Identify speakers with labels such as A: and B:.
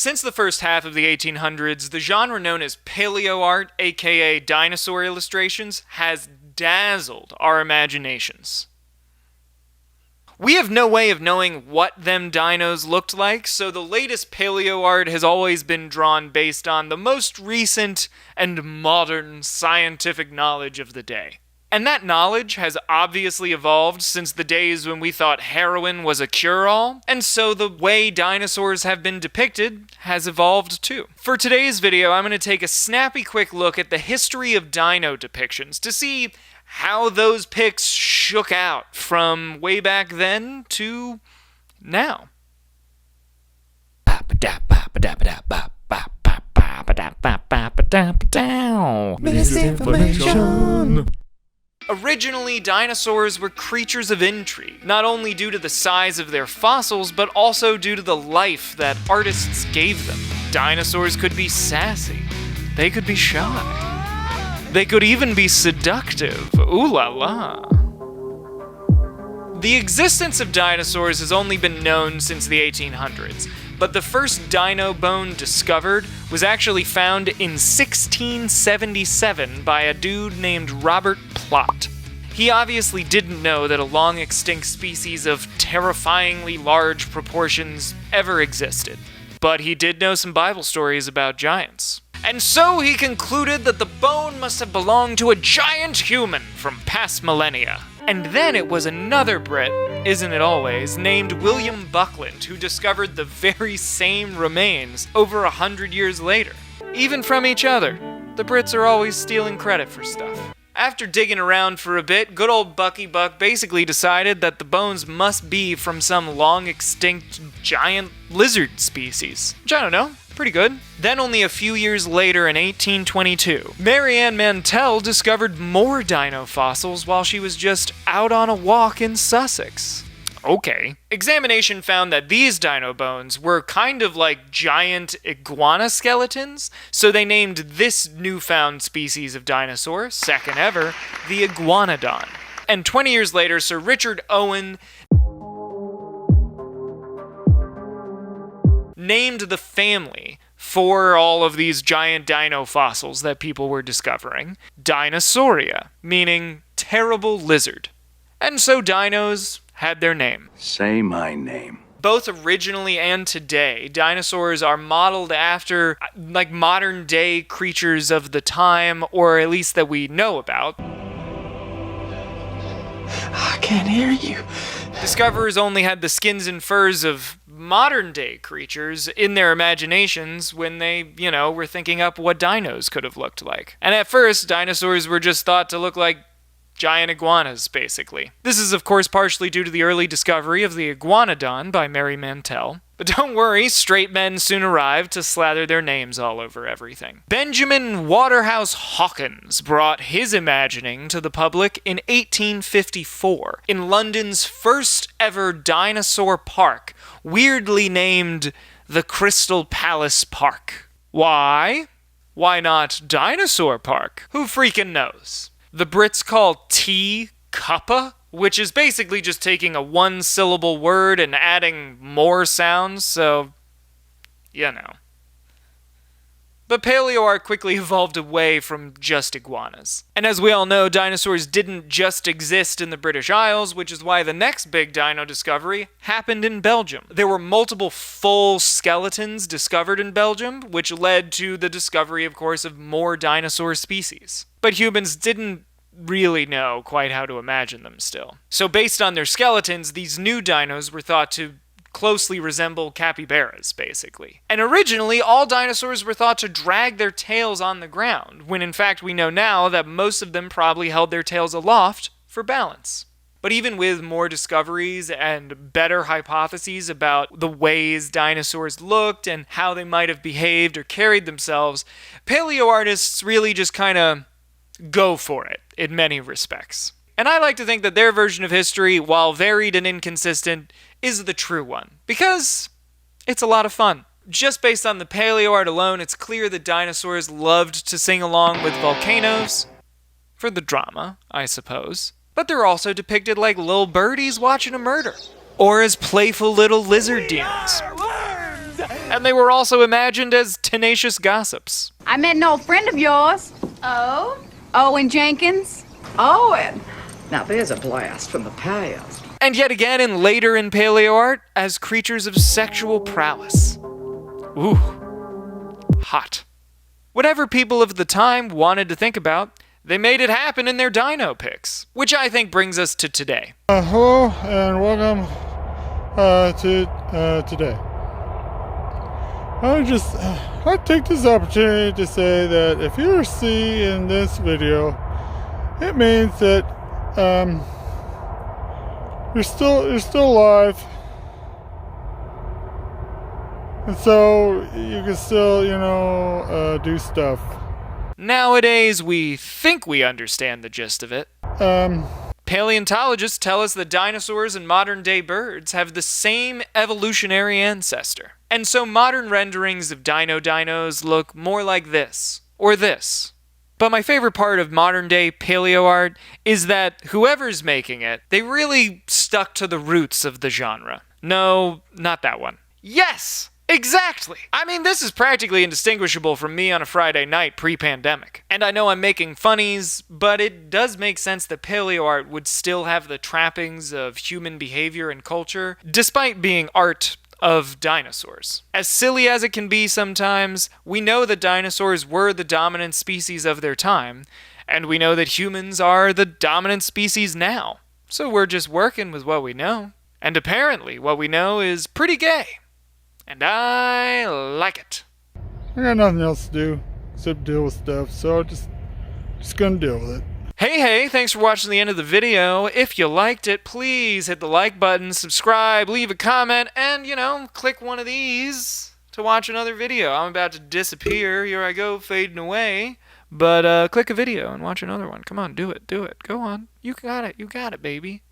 A: Since the first half of the 1800s, the genre known as Paleoart, aka dinosaur illustrations, has dazzled our imaginations. We have no way of knowing what them dinos looked like, so the latest Paleoart has always been drawn based on the most recent and modern scientific knowledge of the day. And that knowledge has obviously evolved since the days when we thought heroin was a cure-all, and so the way dinosaurs have been depicted has evolved too. For today's video, I'm going to take a snappy quick look at the history of dino depictions to see how those pics shook out from way back then to now.
B: Misinformation.
A: Originally, dinosaurs were creatures of intrigue, not only due to the size of their fossils, but also due to the life that artists gave them. Dinosaurs could be sassy. They could be shy. They could even be seductive. Ooh la la. The existence of dinosaurs has only been known since the 1800s, but the first dino bone discovered was actually found in 1677 by a dude named Robert Plot. He obviously didn't know that a long-extinct species of terrifyingly large proportions ever existed, but he did know some Bible stories about giants. And so he concluded that the bone must have belonged to a giant human from past millennia. And then it was another Brit, isn't it always, named William Buckland who discovered the very same remains over 100 years later. Even from each other. The Brits are always stealing credit for stuff. After digging around for a bit, good old Bucky Buck basically decided that the bones must be from some long-extinct giant lizard species. Which I don't know. Pretty good. Then only a few years later in 1822, Mary Ann Mantell discovered more dino fossils while she was just out on a walk in Sussex. Okay. Examination found that these dino bones were kind of like giant iguana skeletons, so they named this newfound species of dinosaur, second ever, the iguanodon. And 20 years later, Sir Richard Owen named the family for all of these giant dino fossils that people were discovering Dinosauria, meaning terrible lizard. And so dinos had their name.
B: Say my name.
A: Both originally and today, dinosaurs are modeled after like modern day creatures of the time, or at least that we know about.
C: I can't hear you.
A: Discoverers only had the skins and furs of modern-day creatures in their imaginations when they, were thinking up what dinos could have looked like. And at first, dinosaurs were just thought to look like giant iguanas, basically. This is, of course, partially due to the early discovery of the iguanodon by Mary Mantell. But don't worry, straight men soon arrived to slather their names all over everything. Benjamin Waterhouse Hawkins brought his imagining to the public in 1854 in London's first ever dinosaur park, weirdly named the Crystal Palace Park. Why? Why not Dinosaur Park? Who freaking knows? The Brits call tea cuppa, which is basically just taking a one-syllable word and adding more sounds, so, But Paleoart quickly evolved away from just iguanas. And as we all know, dinosaurs didn't just exist in the British Isles, which is why the next big dino discovery happened in Belgium. There were multiple full skeletons discovered in Belgium, which led to the discovery, of course, of more dinosaur species. But humans didn't really know quite how to imagine them still. So based on their skeletons, these new dinos were thought to closely resemble capybaras, basically. And originally, all dinosaurs were thought to drag their tails on the ground, when in fact we know now that most of them probably held their tails aloft for balance. But even with more discoveries and better hypotheses about the ways dinosaurs looked and how they might have behaved or carried themselves, paleoartists really just kind of go for it in many respects. And I like to think that their version of history, while varied and inconsistent, is the true one, because it's a lot of fun. Just based on the paleoart alone, it's clear that dinosaurs loved to sing along with volcanoes, for the drama, I suppose. But they're also depicted like little birdies watching a murder, or as playful little lizard demons. And they were also imagined as tenacious gossips.
D: I met an old friend of yours. Oh? Owen Jenkins.
E: Owen! Now there's a blast from the past.
A: And yet again and later in Paleoart as creatures of sexual prowess. Ooh. Hot. Whatever people of the time wanted to think about, they made it happen in their dino pics. Which I think brings us to today.
F: Hello and welcome to today. I take this opportunity to say that if you're seeing this video, it means that you're still alive, and so you can still do stuff.
A: Nowadays, we think we understand the gist of it. Paleontologists tell us that dinosaurs and modern-day birds have the same evolutionary ancestor. And so modern renderings of dinos look more like this, or this. But my favorite part of modern-day paleoart is that whoever's making it, they really stuck to the roots of the genre. No, not that one. Yes! Exactly! I mean, this is practically indistinguishable from me on a Friday night pre-pandemic. And I know I'm making funnies, but it does make sense that paleoart would still have the trappings of human behavior and culture, despite being art of dinosaurs. As silly as it can be sometimes, we know that dinosaurs were the dominant species of their time, and we know that humans are the dominant species now. So we're just working with what we know. And apparently, what we know is pretty gay. And I like it.
F: I got nothing else to do except deal with stuff, so I'm just gonna deal with it.
A: Hey, thanks for watching the end of the video. If you liked it, please hit the like button, subscribe, leave a comment, and, click one of these to watch another video. I'm about to disappear. Here I go, fading away. But click a video and watch another one. Come on, do it. Go on. You got it, baby.